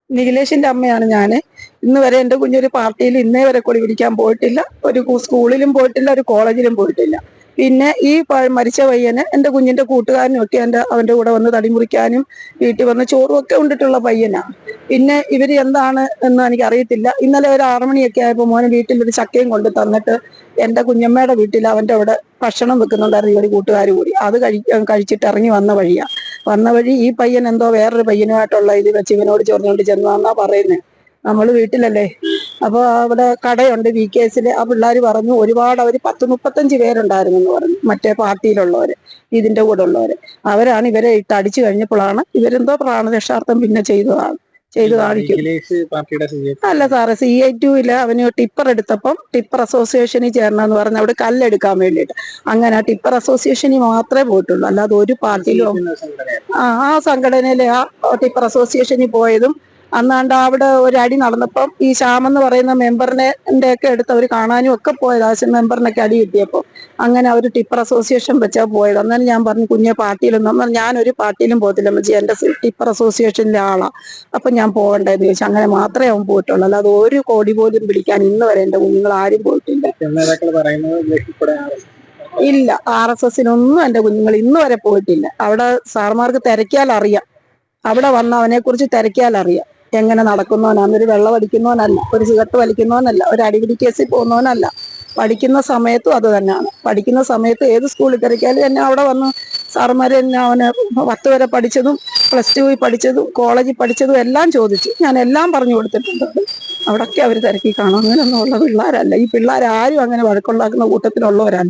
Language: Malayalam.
നിഖിലേഷിന്റെ അമ്മയാണ് ഞാൻ. ഇന്ന് വരെ എൻ്റെ കുഞ്ഞൊരു പാർട്ടിയിൽ ഇന്നേ വരെ കൊടി പിടിക്കാൻ പോയിട്ടില്ല. ഒരു സ്കൂളിലും പോയിട്ടില്ല, ഒരു കോളേജിലും പോയിട്ടില്ല. പിന്നെ ഈ മരിച്ച പയ്യന് എൻ്റെ കുഞ്ഞിന്റെ കൂട്ടുകാരനും ഒക്കെ അവന്റെ കൂടെ വന്ന് തടി മുറിക്കാനും വീട്ടിൽ വന്ന് ചോറും ഒക്കെ ഉണ്ടിട്ടുള്ള പയ്യനാണ്. പിന്നെ ഇവര് എന്താണ് എന്ന് എനിക്ക് അറിയത്തില്ല. ഇന്നലെ ഒരു 6 മണിയൊക്കെ ആയപ്പോൾ മോനെ വീട്ടിലൊരു ചക്കയും കൊണ്ട് തന്നിട്ട് എൻ്റെ കുഞ്ഞമ്മയുടെ വീട്ടിൽ അവന്റെ അവിടെ ഭക്ഷണം വെക്കുന്നുണ്ടായിരുന്നു ഇവര് കൂട്ടുകാർ കൂടി. അത് കഴിച്ചിട്ട് ഇറങ്ങി വന്ന വഴി ഈ പയ്യൻ എന്തോ വേറൊരു പയ്യനുമായിട്ടുള്ള ഇത് വെച്ച് ഇവനോട് ചൊറിഞ്ഞുകൊണ്ട് ചെന്നാ പറയുന്നത്. നമ്മൾ വീട്ടിലല്ലേ, അപ്പോൾ അവിടെ കടയുണ്ട് VKS. ആ പിള്ളേർ പറഞ്ഞു ഒരുപാട്, അവർ 10-35 പേരുണ്ടായിരുന്നു എന്ന് പറഞ്ഞു, മറ്റേ പാർട്ടിയിലുള്ളവര്, ഇതിന്റെ കൂടെ ഉള്ളവര്. അവരാണ് ഇവരെ ഇട്ട് അടിച്ചു കഴിഞ്ഞപ്പോഴാണ് ഇവരെന്തോ പ്രാണരക്ഷാർത്ഥം പിന്നെ ചെയ്തു കാണിക്കും. അല്ല സാറേ, CI2 അവന് ടിപ്പർ എടുത്തപ്പം ടിപ്പർ അസോസിയേഷനിൽ ചേരണമെന്ന് പറഞ്ഞ് അവിടെ കല്ലെടുക്കാൻ വേണ്ടിയിട്ട് അങ്ങനെ ടിപ്പർ അസോസിയേഷനിൽ മാത്രമേ പോയിട്ടുള്ളൂ. അല്ലാതെ ഒരു പാർട്ടിയിലും ആ സംഘടനയിലെ ആ ടിപ്പർ അസോസിയേഷനിൽ പോയതും അന്നാണ്ട് അവിടെ ഒരു അടി നടന്നപ്പം ഈ ശ്യാമെന്ന് പറയുന്ന മെമ്പറിനെ ഒക്കെ എടുത്ത് അവർ കാണാനും ഒക്കെ പോയത്. ആശൻ മെമ്പറിനൊക്കെ അടി കിട്ടിയപ്പോൾ അങ്ങനെ അവർ ടിപ്പർ അസോസിയേഷൻ വെച്ചാൽ പോയത്. അന്നേരം ഞാൻ പറഞ്ഞു കുഞ്ഞെ പാർട്ടിയിലൊന്നും, ഞാനൊരു പാർട്ടിയിലും പോകത്തില്ല മച്ചി, എൻ്റെ ടിപ്പർ അസോസിയേഷനിലെ ആളാ, അപ്പൊ ഞാൻ പോകണ്ടെന്ന് ചോദിച്ചു. അങ്ങനെ മാത്രമേ അവൻ പോയിട്ടുള്ളൂ. അല്ലാതെ ഒരു കോടി പോലും പിടിക്കാൻ ഇന്ന് വരെ എൻ്റെ കുഞ്ഞുങ്ങൾ ആരും പോയിട്ടില്ല. ഇല്ല, RSSനൊന്നും എൻ്റെ കുഞ്ഞുങ്ങൾ ഇന്ന് വരെ പോയിട്ടില്ല. അവിടെ സാർമാർക്ക് തിരക്കിയാൽ അറിയാം, അവിടെ വന്ന് അവനെ കുറിച്ച് തിരക്കിയാൽ അറിയാം എങ്ങനെ നടക്കുന്നവനാണ്. ഒരു വെള്ളം അടിക്കുന്നവനല്ല, ഒരു സിഗരറ്റ് വലിക്കുന്നവനല്ല, ഒരു അടിപിടി കേസിൽ പോകുന്നവനല്ല. പഠിക്കുന്ന സമയത്തും അത് തന്നെയാണ്. പഠിക്കുന്ന സമയത്ത് ഏത് സ്കൂളിൽ തിരക്കിയാലും എന്നെ അവിടെ വന്ന് സാറുമാർ എന്നെ അവന് 10 വരെ പഠിച്ചതും +2 പഠിച്ചതും കോളേജിൽ പഠിച്ചതും എല്ലാം ചോദിച്ചു. ഞാൻ എല്ലാം പറഞ്ഞു കൊടുത്തിട്ടുണ്ട്. അവിടൊക്കെ അവർ തിരക്കി കാണും. അങ്ങനെയൊന്നും ഉള്ള പിള്ളേരല്ല ഈ പിള്ളേരാരും. അങ്ങനെ വഴക്കുണ്ടാക്കുന്ന കൂട്ടത്തിലുള്ളവരല്ല.